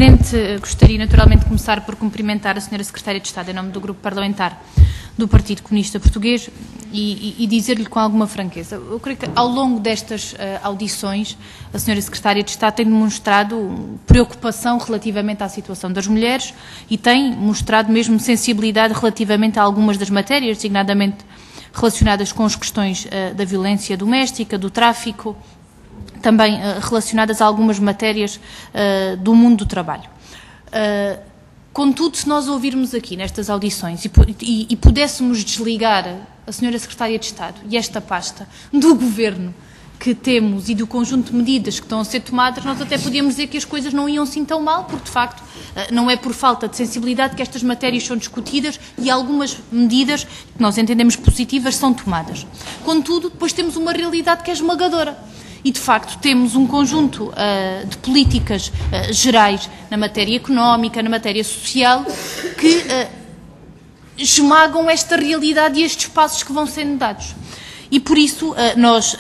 Presidente, gostaria naturalmente de começar por cumprimentar a Sra. Secretária de Estado em nome do Grupo Parlamentar do Partido Comunista Português e dizer-lhe com alguma franqueza. Eu creio que ao longo destas audições a Sra. Secretária de Estado tem demonstrado preocupação relativamente à situação das mulheres e tem mostrado mesmo sensibilidade relativamente a algumas das matérias, designadamente relacionadas com as questões da violência doméstica, do tráfico, também relacionadas a algumas matérias do mundo do trabalho. Contudo, se nós ouvirmos aqui nestas audições e pudéssemos desligar a Sra. Secretária de Estado e esta pasta do Governo que temos e do conjunto de medidas que estão a ser tomadas, nós até podíamos dizer que as coisas não iam assim tão mal, porque de facto não é por falta de sensibilidade que estas matérias são discutidas e algumas medidas que nós entendemos positivas são tomadas. Contudo, depois temos uma realidade que é esmagadora. E, de facto, temos um conjunto de políticas gerais na matéria económica, na matéria social, que esmagam esta realidade e estes passos que vão sendo dados. E, por isso, nós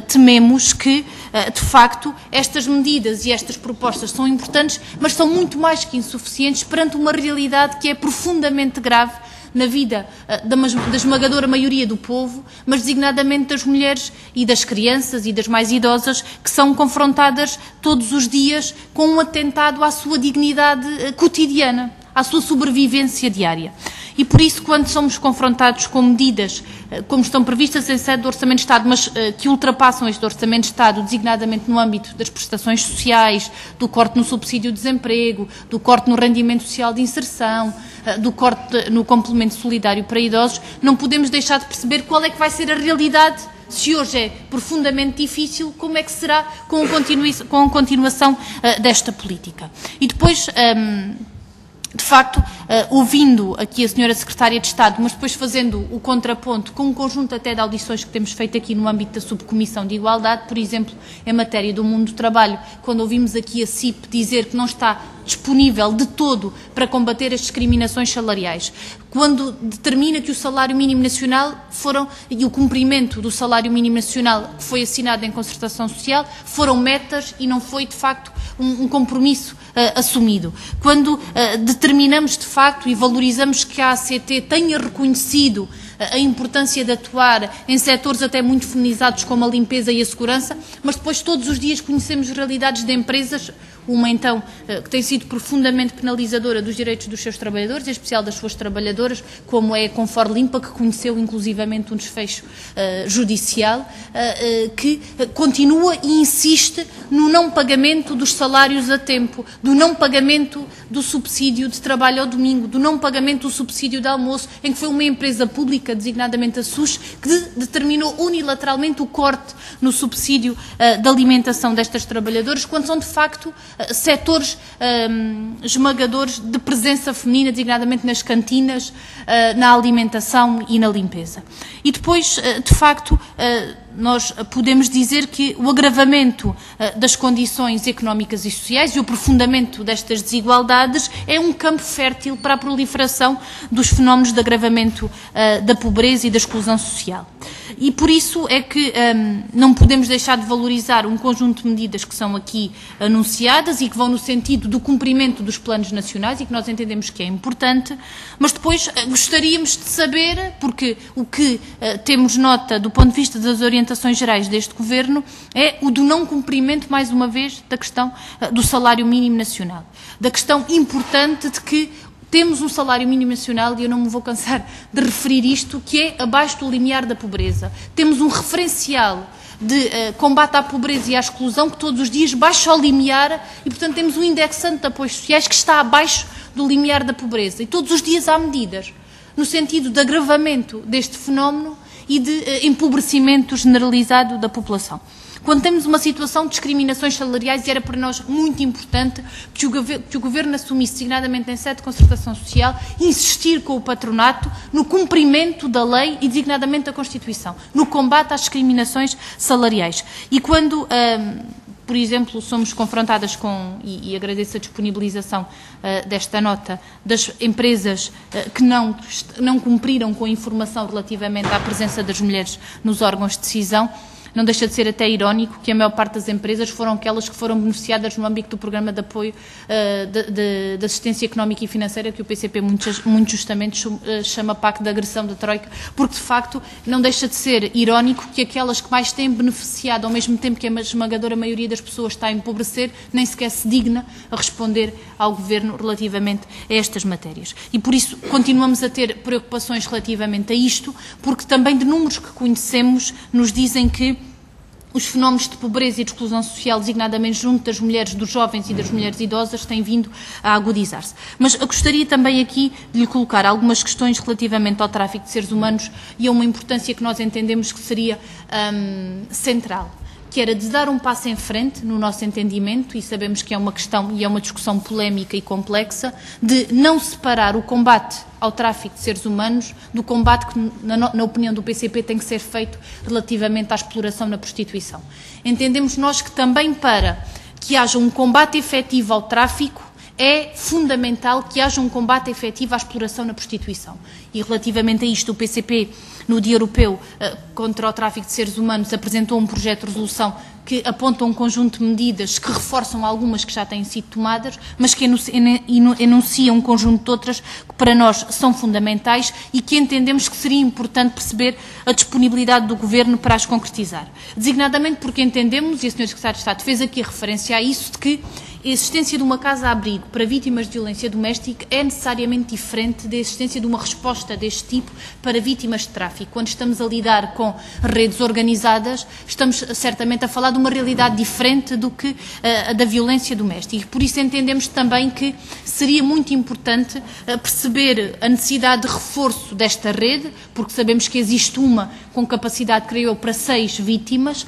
tememos que, de facto, estas medidas e estas propostas são importantes, mas são muito mais que insuficientes perante uma realidade que é profundamente grave na vida da esmagadora maioria do povo, mas designadamente das mulheres e das crianças e das mais idosas que são confrontadas todos os dias com um atentado à sua dignidade cotidiana, à sua sobrevivência diária. E por isso, quando somos confrontados com medidas como estão previstas em sede do Orçamento de Estado, mas que ultrapassam este Orçamento de Estado, designadamente no âmbito das prestações sociais, do corte no subsídio de desemprego, do corte no rendimento social de inserção, do corte no complemento solidário para idosos, não podemos deixar de perceber qual é que vai ser a realidade. Se hoje é profundamente difícil, como é que será com a continuação desta política? E depois, de facto, ouvindo aqui a Sra. Secretária de Estado, mas depois fazendo o contraponto com um conjunto até de audições que temos feito aqui no âmbito da Subcomissão de Igualdade, por exemplo, em matéria do mundo do trabalho, quando ouvimos aqui a CIP dizer que não está disponível de todo para combater as discriminações salariais, quando determina que o salário mínimo nacional e o cumprimento do salário mínimo nacional que foi assinado em concertação social foram metas e não foi, de facto, um compromisso assumido. Quando determinamos, de facto, e valorizamos que a ACT tenha reconhecido a importância de atuar em setores até muito feminizados como a limpeza e a segurança, mas depois todos os dias conhecemos realidades de empresas, uma então que tem sido profundamente penalizadora dos direitos dos seus trabalhadores, em especial das suas trabalhadoras, como é a Confor Limpa, que conheceu inclusivamente um desfecho judicial, que continua e insiste no não pagamento dos salários a tempo, do não pagamento do subsídio de trabalho ao domingo, do não pagamento do subsídio de almoço, em que foi uma empresa pública, designadamente a SUS, que determinou unilateralmente o corte no subsídio de alimentação destas trabalhadoras, quando são de facto setores esmagadores de presença feminina, designadamente nas cantinas, na alimentação e na limpeza. E depois, de facto, nós podemos dizer que o agravamento das condições económicas e sociais e o aprofundamento destas desigualdades é um campo fértil para a proliferação dos fenómenos de agravamento da pobreza e da exclusão social. E por isso é que não podemos deixar de valorizar um conjunto de medidas que são aqui anunciadas e que vão no sentido do cumprimento dos planos nacionais e que nós entendemos que é importante, mas depois gostaríamos de saber, porque o que temos nota do ponto de vista das orientações gerais deste Governo é o do não cumprimento, mais uma vez, da questão do salário mínimo nacional, da questão importante de que temos um salário mínimo nacional, e eu não me vou cansar de referir isto, que é abaixo do limiar da pobreza. Temos um referencial de combate à pobreza e à exclusão que todos os dias baixa ao limiar e, portanto, temos um indexante de apoios sociais que está abaixo do limiar da pobreza. E todos os dias há medidas no sentido de agravamento deste fenómeno e de empobrecimento generalizado da população. Quando temos uma situação de discriminações salariais, era para nós muito importante que o Governo assumisse, designadamente em sede de concertação social, insistir com o patronato no cumprimento da lei e, designadamente, da Constituição, no combate às discriminações salariais. E quando, por exemplo, somos confrontadas com, e agradeço a disponibilização desta nota, das empresas que não cumpriram com a informação relativamente à presença das mulheres nos órgãos de decisão, não deixa de ser até irónico que a maior parte das empresas foram aquelas que foram beneficiadas no âmbito do programa de apoio de assistência económica e financeira, que o PCP muito justamente chama Pacto de Agressão da Troika, porque de facto não deixa de ser irónico que aquelas que mais têm beneficiado, ao mesmo tempo que a esmagadora maioria das pessoas está a empobrecer, nem sequer se digna a responder ao Governo relativamente a estas matérias. E por isso continuamos a ter preocupações relativamente a isto, porque também de números que conhecemos nos dizem que os fenómenos de pobreza e de exclusão social, designadamente junto das mulheres, dos jovens e das mulheres idosas, têm vindo a agudizar-se. Mas eu gostaria também aqui de lhe colocar algumas questões relativamente ao tráfico de seres humanos e a uma importância que nós entendemos que seria central, que era de dar um passo em frente no nosso entendimento, e sabemos que é uma questão e é uma discussão polémica e complexa, de não separar o combate ao tráfico de seres humanos do combate que, na opinião do PCP, tem que ser feito relativamente à exploração na prostituição. Entendemos nós que também para que haja um combate efetivo ao tráfico, é fundamental que haja um combate efetivo à exploração na prostituição. E relativamente a isto, o PCP, no Dia Europeu contra o Tráfico de Seres Humanos, apresentou um projeto de resolução que aponta um conjunto de medidas que reforçam algumas que já têm sido tomadas, mas que enunciam um conjunto de outras que para nós são fundamentais e que entendemos que seria importante perceber a disponibilidade do Governo para as concretizar. Designadamente porque entendemos, e a Sra. Secretária de Estado fez aqui a referência a isso, de que a existência de uma casa-abrigo para vítimas de violência doméstica é necessariamente diferente da existência de uma resposta deste tipo para vítimas de tráfico. Quando estamos a lidar com redes organizadas, estamos certamente a falar de uma realidade diferente do que a da violência doméstica. E por isso entendemos também que seria muito importante perceber a necessidade de reforço desta rede, porque sabemos que existe uma com capacidade, creio eu, para 6 vítimas,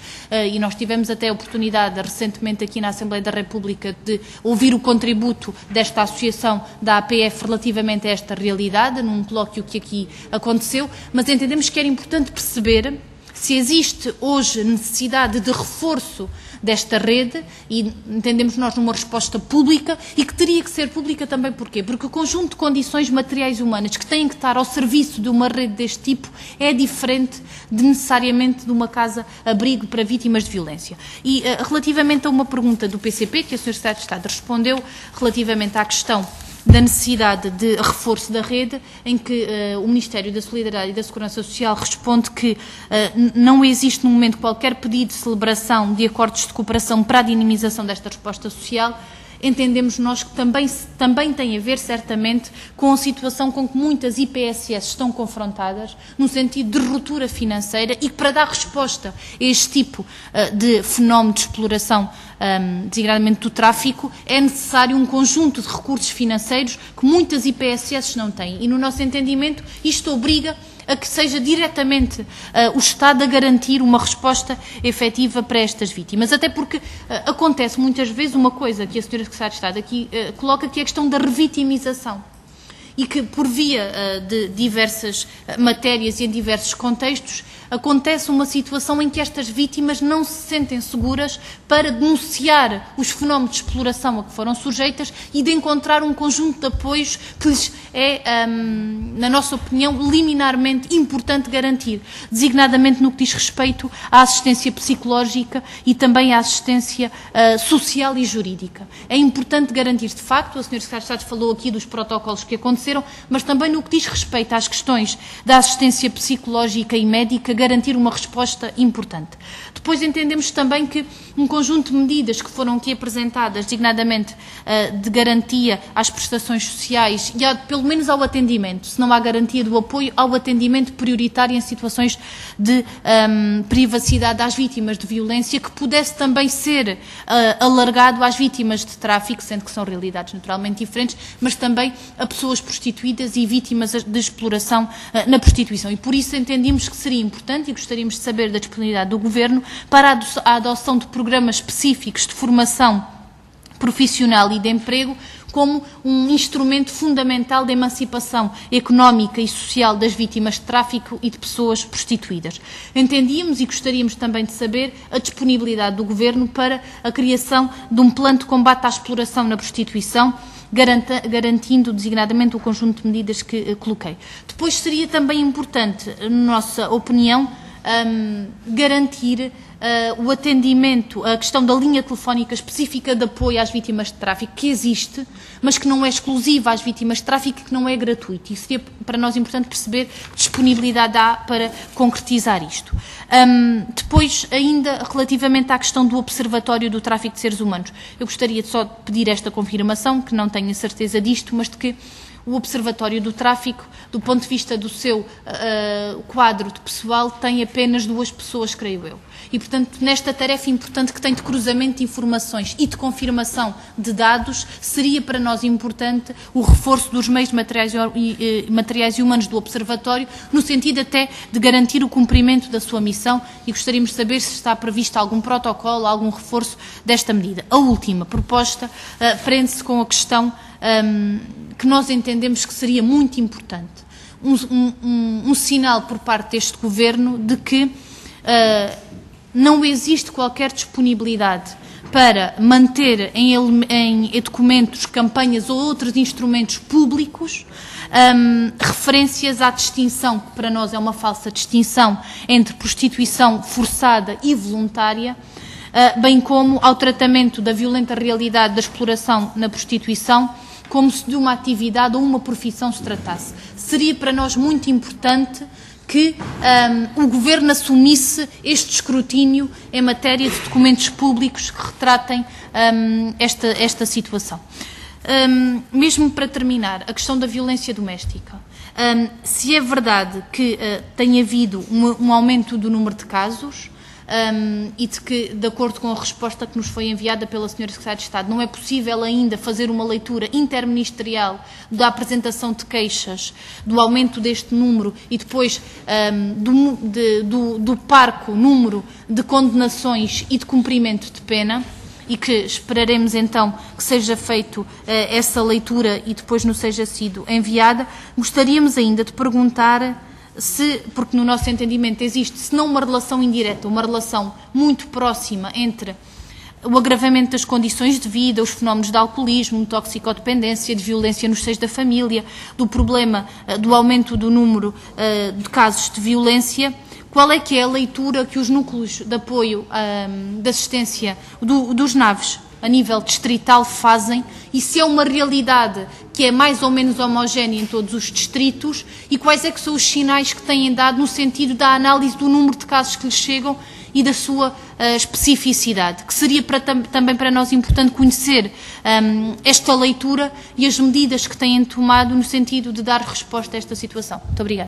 e nós tivemos até a oportunidade recentemente aqui na Assembleia da República de ouvir o contributo desta associação da APF relativamente a esta realidade, num colóquio que aqui aconteceu, mas entendemos que era importante perceber se existe hoje necessidade de reforço desta rede, e entendemos nós numa resposta pública, e que teria que ser pública também. Porquê? Porque o conjunto de condições materiais e humanas que têm que estar ao serviço de uma rede deste tipo é diferente de necessariamente de uma casa-abrigo para vítimas de violência. E relativamente a uma pergunta do PCP, que a Sra. Secretária de Estado respondeu, relativamente à questão da necessidade de reforço da rede, em que o Ministério da Solidariedade e da Segurança Social responde que não existe no momento qualquer pedido de celebração de acordos de cooperação para a dinamização desta resposta social. Entendemos nós que também tem a ver, certamente, com a situação com que muitas IPSS estão confrontadas, no sentido de ruptura financeira, e que para dar resposta a este tipo de fenómeno de exploração, designadamente do tráfico, é necessário um conjunto de recursos financeiros que muitas IPSS não têm. E, no nosso entendimento, isto obriga a que seja diretamente o Estado a garantir uma resposta efetiva para estas vítimas. Até porque acontece muitas vezes uma coisa que a Sra. Secretária de Estado aqui coloca, que é a questão da revitimização. E que, por via de diversas matérias e em diversos contextos, acontece uma situação em que estas vítimas não se sentem seguras para denunciar os fenómenos de exploração a que foram sujeitas e de encontrar um conjunto de apoios que lhes é, na nossa opinião, liminarmente importante garantir, designadamente no que diz respeito à assistência psicológica e também à assistência social e jurídica. É importante garantir, de facto, a Sra. Secretária de Estado falou aqui dos protocolos que aconteceram, mas também no que diz respeito às questões da assistência psicológica e médica, garantir uma resposta importante. Depois entendemos também que um conjunto de medidas que foram aqui apresentadas, designadamente de garantia às prestações sociais e pelo menos ao atendimento, se não há garantia do apoio ao atendimento prioritário em situações de privacidade às vítimas de violência, que pudesse também ser alargado às vítimas de tráfico, sendo que são realidades naturalmente diferentes, mas também a pessoas prostituídas e vítimas de exploração na prostituição. E por isso entendemos que seria importante, e gostaríamos de saber da disponibilidade do Governo, para a adoção de programas específicos de formação profissional e de emprego como um instrumento fundamental de emancipação económica e social das vítimas de tráfico e de pessoas prostituídas. Entendíamos e gostaríamos também de saber a disponibilidade do Governo para a criação de um plano de combate à exploração na prostituição, garantindo designadamente o conjunto de medidas que coloquei. Depois seria também importante, na nossa opinião, garantir o atendimento, a questão da linha telefónica específica de apoio às vítimas de tráfico, que existe, mas que não é exclusiva às vítimas de tráfico e que não é gratuito. E seria para nós importante perceber que disponibilidade há para concretizar isto. Depois, ainda relativamente à questão do Observatório do Tráfico de Seres Humanos, eu gostaria de só pedir esta confirmação, que não tenho a certeza disto, mas de que o Observatório do Tráfico, do ponto de vista do seu quadro de pessoal, tem apenas 2 pessoas, creio eu. E, portanto, nesta tarefa importante que tem de cruzamento de informações e de confirmação de dados, seria para nós importante o reforço dos meios materiais e humanos do Observatório, no sentido até de garantir o cumprimento da sua missão, e gostaríamos de saber se está previsto algum protocolo, algum reforço desta medida. A última proposta prende-se com a questão que nós entendemos que seria muito importante, um sinal por parte deste Governo de que não existe qualquer disponibilidade para manter em documentos, campanhas ou outros instrumentos públicos referências à distinção, que para nós é uma falsa distinção, entre prostituição forçada e voluntária, bem como ao tratamento da violenta realidade da exploração na prostituição, como se de uma atividade ou uma profissão se tratasse. Seria para nós muito importante que o Governo assumisse este escrutínio em matéria de documentos públicos que retratem esta situação. Mesmo para terminar, a questão da violência doméstica. Se é verdade que tem havido um aumento do número de casos, e de que, de acordo com a resposta que nos foi enviada pela Sra. Secretária de Estado, não é possível ainda fazer uma leitura interministerial da apresentação de queixas, do aumento deste número e depois do parco número de condenações e de cumprimento de pena, e que esperaremos então que seja feito essa leitura e depois nos seja sido enviada, gostaríamos ainda de perguntar se, porque no nosso entendimento existe, se não uma relação indireta, uma relação muito próxima entre o agravamento das condições de vida, os fenómenos de alcoolismo, toxicodependência, de violência nos seios da família, do problema do aumento do número de casos de violência. Qual é que é a leitura que os núcleos de apoio de assistência dos NAVs a nível distrital fazem, e se é uma realidade que é mais ou menos homogénea em todos os distritos, e quais é que são os sinais que têm dado no sentido da análise do número de casos que lhes chegam e da sua especificidade, que seria também para nós importante conhecer esta leitura e as medidas que têm tomado no sentido de dar resposta a esta situação. Muito obrigada.